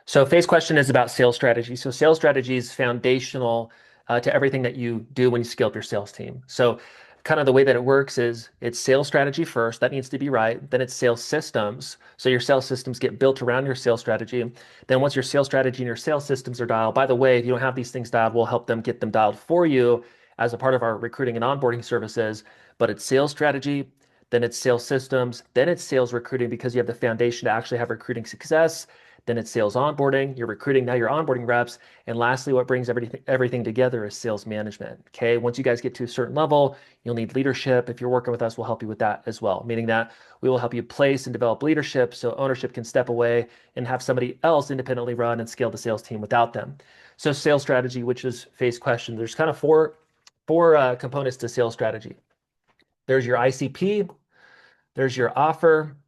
So Faye's question is about sales strategy. So sales strategy is foundational to everything that you do when you scale up your sales team. So kind of the way that it works is it's sales strategy first. That needs to be right. Then it's sales systems. So your sales systems get built around your sales strategy. Then once your sales strategy and your sales systems are dialed, by the way, if you don't have these things dialed, we'll help them get them dialed for you as a part of our recruiting and onboarding services. But it's sales strategy, then it's sales systems, then it's sales recruiting because you have the foundation to actually have recruiting success. Then it's sales onboarding, you're recruiting, now you're onboarding reps. And lastly, what brings everything together is sales management. Okay. Once you guys get to a certain level, you'll need leadership. If you're working with us, we'll help you with that as well, meaning that we will help you place and develop leadership so ownership can step away and have somebody else independently run and scale the sales team without them. So sales strategy, which is Faye's question, there's kind of four components to sales strategy. There's your ICP, there's your offer,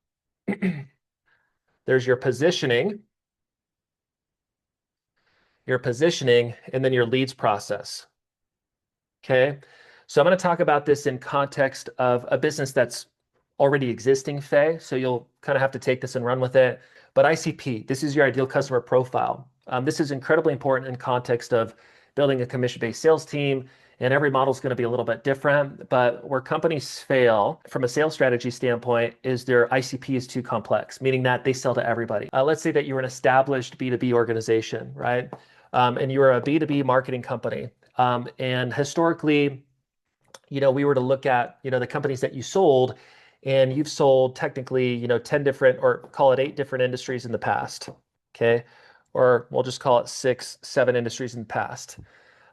there's your positioning, and then your leads process. Okay. So I'm going to talk about this in context of a business that's already existing, Faye. So you'll kind of have to take this and run with it. But ICP, this is your ideal customer profile. This is incredibly important in context of building a commission-based sales team. And every model is going to be a little bit different. But where companies fail from a sales strategy standpoint is their ICP is too complex, meaning that they sell to everybody. Let's say that you're an established B2B organization, right? And you're a B2B marketing company. And historically, we were to look at, the companies that you sold, and you've sold technically, 10 different, or call it 8 different industries in the past. Okay. Or we'll just call it 6, 7 industries in the past.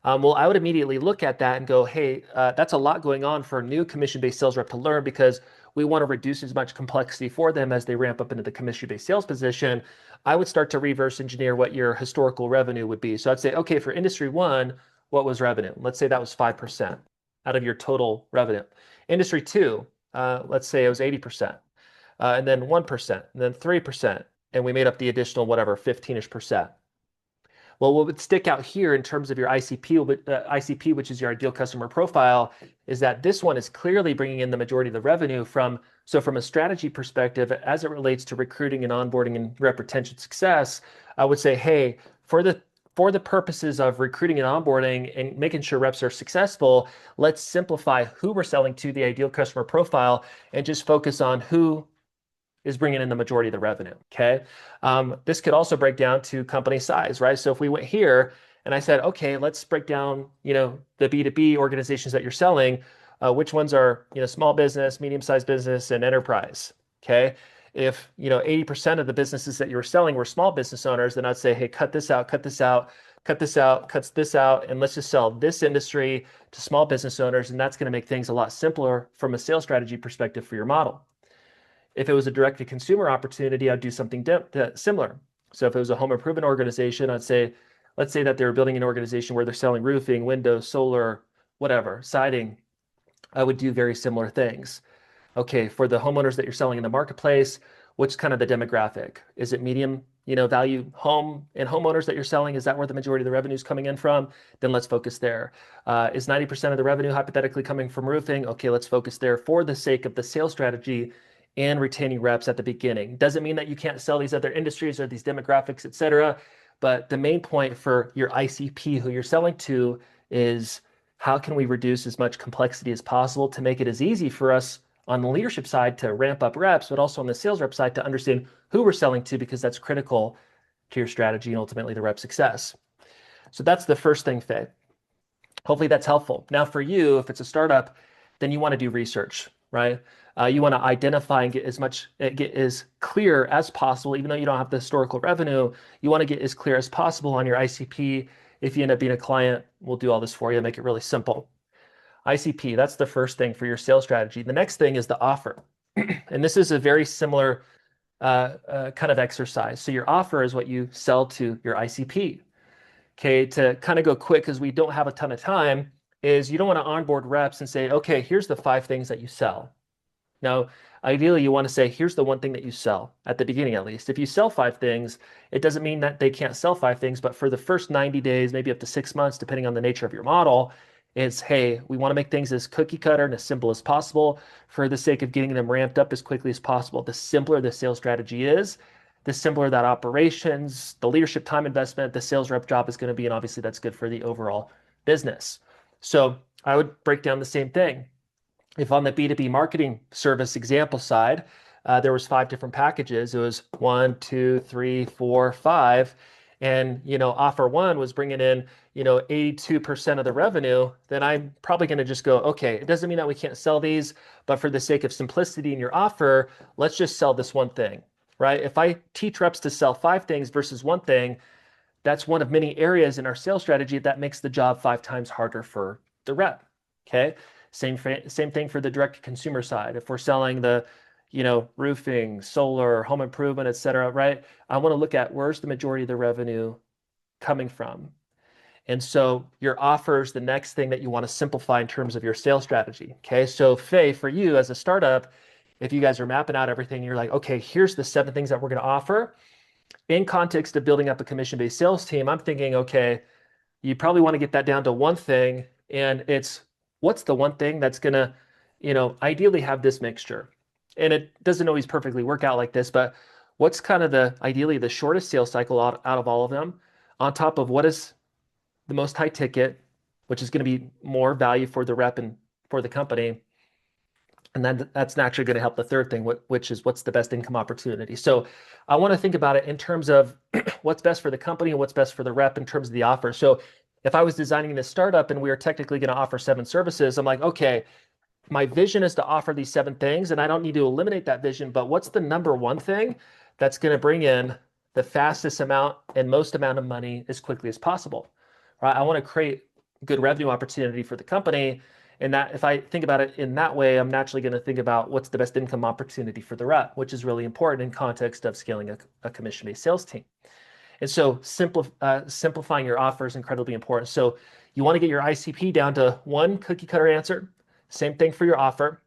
Well, I would immediately look at that and go, hey, that's a lot going on for a new commission-based sales rep to learn because we want to reduce as much complexity for them as they ramp up into the commission-based sales position. I would start to reverse engineer what your historical revenue would be. So I'd say, okay, for industry one, what was revenue? Let's say that was 5% out of your total revenue. Industry two, let's say it was 80%, and then 1%, and then 3%, and we made up the additional whatever, 15-ish%. Well, what would stick out here in terms of your ICP, which is your ideal customer profile, is that this one is clearly bringing in the majority of the revenue from a strategy perspective, as it relates to recruiting and onboarding and rep retention success, I would say, hey, for the purposes of recruiting and onboarding and making sure reps are successful, let's simplify who we're selling to, the ideal customer profile, and just focus on who is bringing in the majority of the revenue. Okay. This could also break down to company size, right? So if we went here and I said, okay, let's break down, the B2B organizations that you're selling, which ones are, small business, medium-sized business, and enterprise. Okay. If, 80% of the businesses that you were selling were small business owners, then I'd say, hey, cut this out, cut this out, cut this out, cuts this out, and let's just sell this industry to small business owners. And that's going to make things a lot simpler from a sales strategy perspective for your model. If it was a direct-to-consumer opportunity, I'd do something similar. So if it was a home improvement organization, let's say that they're building an organization where they're selling roofing, windows, solar, whatever, siding, I would do very similar things. Okay, for the homeowners that you're selling in the marketplace, what's kind of the demographic? Is it medium, value home and homeowners that you're selling? Is that where the majority of the revenue is coming in from? Then let's focus there. Is 90% of the revenue hypothetically coming from roofing? Okay, let's focus there for the sake of the sales strategy and retaining reps at the beginning. Doesn't mean that you can't sell these other industries or these demographics, et cetera. But the main point for your ICP, who you're selling to, is how can we reduce as much complexity as possible to make it as easy for us on the leadership side to ramp up reps, but also on the sales rep side to understand who we're selling to, because that's critical to your strategy and ultimately the rep success. So that's the first thing, Faye. Hopefully that's helpful. Now for you, if it's a startup, then you want to do research, right? You want to identify and get as clear as possible, even though you don't have the historical revenue, you want to get as clear as possible on your ICP. If you end up being a client, we'll do all this for you, make it really simple. ICP, that's the first thing for your sales strategy. The next thing is the offer. And this is a very similar kind of exercise. So your offer is what you sell to your ICP. Okay, to kind of go quick because we don't have a ton of time, is you don't want to onboard reps and say, okay, here's the 5 things that you sell. Now, ideally, you want to say, here's the one thing that you sell at the beginning, at least. If you sell 5 things, it doesn't mean that they can't sell 5 things, but for the first 90 days, maybe up to 6 months, depending on the nature of your model, it's, hey, we want to make things as cookie cutter and as simple as possible for the sake of getting them ramped up as quickly as possible. The simpler the sales strategy is, the simpler that operations, the leadership time investment, the sales rep job is going to be, and obviously that's good for the overall business. So I would break down the same thing. If on the B2B marketing service example side, there was 5 different packages. It was 1, 2, 3, 4, 5. And, offer one was bringing in, 82% of the revenue, then I'm probably going to just go, okay, it doesn't mean that we can't sell these, but for the sake of simplicity in your offer, let's just sell this one thing, right? If I teach reps to sell 5 things versus one thing, that's one of many areas in our sales strategy that makes the job 5 times harder for the rep. Okay. Same thing for the direct consumer side. If we're selling the, roofing, solar, home improvement, et cetera, right? I want to look at where's the majority of the revenue coming from. And so your offer is the next thing that you want to simplify in terms of your sales strategy. Okay. So Faye, for you as a startup, if you guys are mapping out everything, you're like, okay, here's the 7 things that we're going to offer. In context of building up a commission-based sales team, I'm thinking, okay, you probably want to get that down to one thing, and it's what's the one thing that's gonna, ideally have this mixture. And it doesn't always perfectly work out like this, but what's kind of ideally the shortest sales cycle out of all of them, on top of what is the most high ticket, which is going to be more value for the rep and for the company. And then that's naturally going to help the third thing, which is what's the best income opportunity. So I want to think about it in terms of what's best for the company and what's best for the rep in terms of the offer. So if I was designing this startup and we were technically going to offer 7 services, I'm like, okay, my vision is to offer these 7 things, and I don't need to eliminate that vision, but what's the number one thing that's going to bring in the fastest amount and most amount of money as quickly as possible, right? I want to create good revenue opportunity for the company. And that if I think about it in that way, I'm naturally going to think about what's the best income opportunity for the rep, which is really important in context of scaling a commission-based sales team. And so simplifying your offer is incredibly important. So you want to get your ICP down to one cookie cutter answer. Same thing for your offer.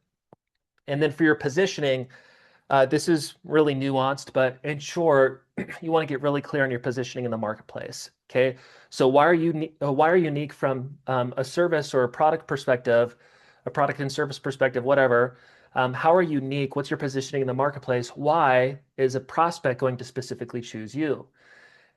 And then for your positioning, this is really nuanced, but in short, you want to get really clear on your positioning in the marketplace. Okay. So why are you unique from a service or a product perspective, a product and service perspective, whatever? How are you unique? What's your positioning in the marketplace? Why is a prospect going to specifically choose you?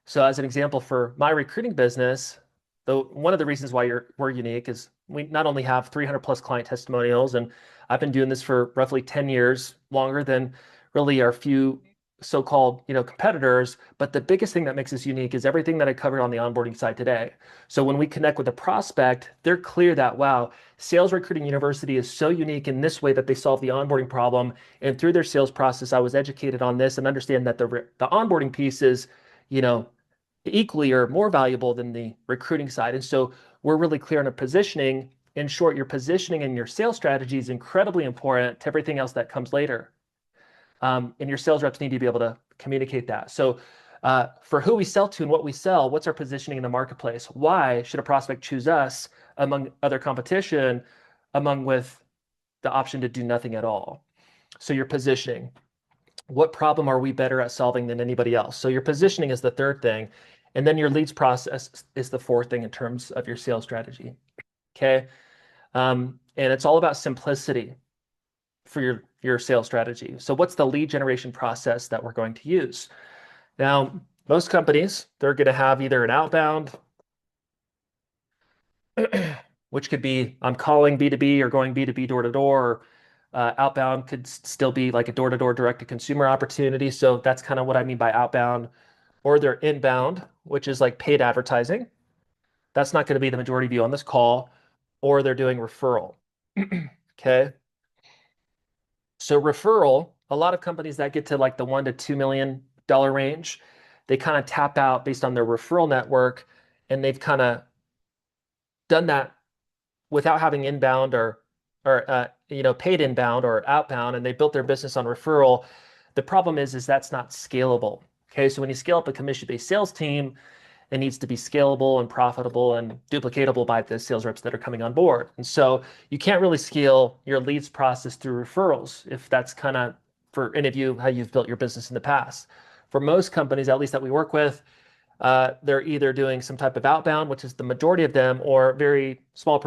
So as an example for my recruiting business, one of the reasons why we're unique is we not only have 300 plus client testimonials, and I've been doing this for roughly 10 years, longer than really our few so-called, competitors. But the biggest thing that makes us unique is everything that I covered on the onboarding side today. So when we connect with a prospect, they're clear that, wow, Sales Recruiting University is so unique in this way that they solve the onboarding problem. And through their sales process, I was educated on this and understand that the onboarding piece is, equally or more valuable than the recruiting side. And so we're really clear on a positioning. In short, your positioning and your sales strategy is incredibly important to everything else that comes later. And your sales reps need to be able to communicate that. So for who we sell to and what we sell, what's our positioning in the marketplace? Why should a prospect choose us among other competition, with the option to do nothing at all? So your positioning. What problem are we better at solving than anybody else? So your positioning is the third thing. And then your leads process is the fourth thing in terms of your sales strategy. Okay. And it's all about simplicity for your sales strategy. So what's the lead generation process that we're going to use? Now, most companies, they're going to have either an outbound, which could be I'm calling B2B or going B2B door to door. Outbound could still be like a door-to-door direct-to-consumer opportunity. So that's kind of what I mean by outbound. Or they're inbound, which is like paid advertising. That's not going to be the majority view on this call. Or they're doing referral. Okay. So referral, a lot of companies that get to like the $1 to $2 million range, they kind of tap out based on their referral network, and they've kind of done that without having inbound or paid inbound or outbound, and they built their business on referral. The problem is that's not scalable. Okay, so when you scale up a commission-based sales team, it needs to be scalable and profitable and duplicatable by the sales reps that are coming on board. And so you can't really scale your leads process through referrals if that's kind of, for any of you, how you've built your business in the past. For most companies, at least that we work with, they're either doing some type of outbound, which is the majority of them, or very smaller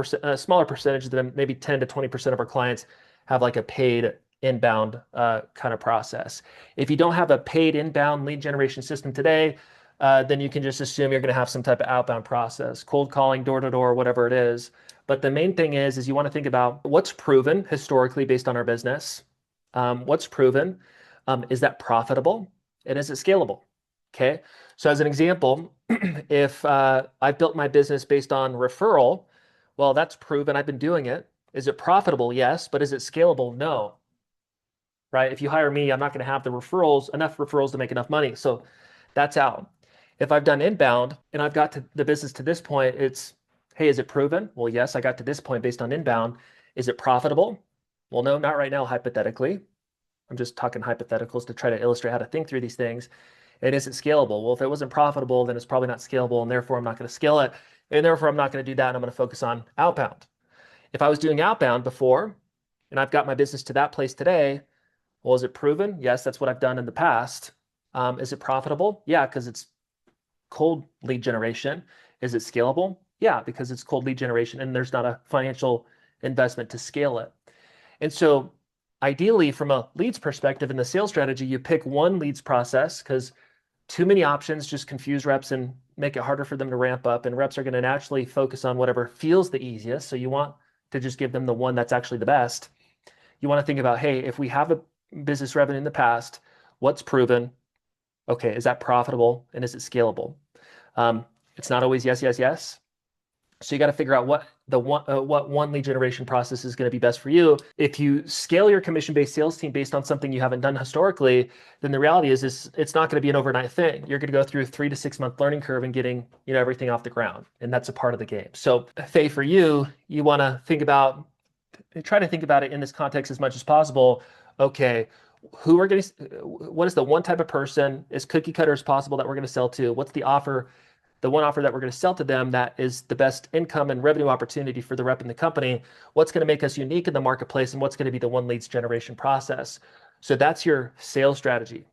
percentage of them, maybe 10 to 20% of our clients have like a paid inbound kind of process. If you don't have a paid inbound lead generation system today, then you can just assume you're going to have some type of outbound process, cold calling, door to door, whatever it is. But the main thing is you want to think about what's proven historically based on our business. What's proven? Is that profitable? And is it scalable? Okay. So as an example, if I've built my business based on referral, well, that's proven. I've been doing it. Is it profitable? Yes. But is it scalable? No. Right? If you hire me, I'm not going to have enough referrals to make enough money. So that's out. If I've done inbound and I've got to the business to this point, it's, hey, is it proven? Well, yes, I got to this point based on inbound. Is it profitable? Well, no, not right now, hypothetically. I'm just talking hypotheticals to try to illustrate how to think through these things. And is it scalable? Well, if it wasn't profitable, then it's probably not scalable, and therefore I'm not going to scale it. And therefore I'm not going to do that, and I'm going to focus on outbound. If I was doing outbound before, and I've got my business to that place today, well, is it proven? Yes, that's what I've done in the past. Is it profitable? Yeah, because it's cold lead generation. Is it scalable? Yeah, because it's cold lead generation and there's not a financial investment to scale it. And so ideally, from a leads perspective in the sales strategy, you pick one leads process because too many options just confuse reps and make it harder for them to ramp up. And reps are going to naturally focus on whatever feels the easiest. So you want to just give them the one that's actually the best. You want to think about, hey, if we have a business revenue in the past, what's proven? Okay, is that profitable and is it scalable? It's not always yes, yes, yes. So you got to figure out what one lead generation process is going to be best for you. If you scale your commission-based sales team based on something you haven't done historically, then the reality is it's not going to be an overnight thing. You're going to go through a 3 to 6 month learning curve and getting everything off the ground, and that's a part of the game. So, Faye, for you, you want to try to think about it in this context as much as possible. Okay, what is the one type of person, as cookie cutter as possible, that we're going to sell to? What's the one offer that we're going to sell to them that is the best income and revenue opportunity for the rep in the company? What's going to make us unique in the marketplace, and what's going to be the one leads generation process? So that's your sales strategy.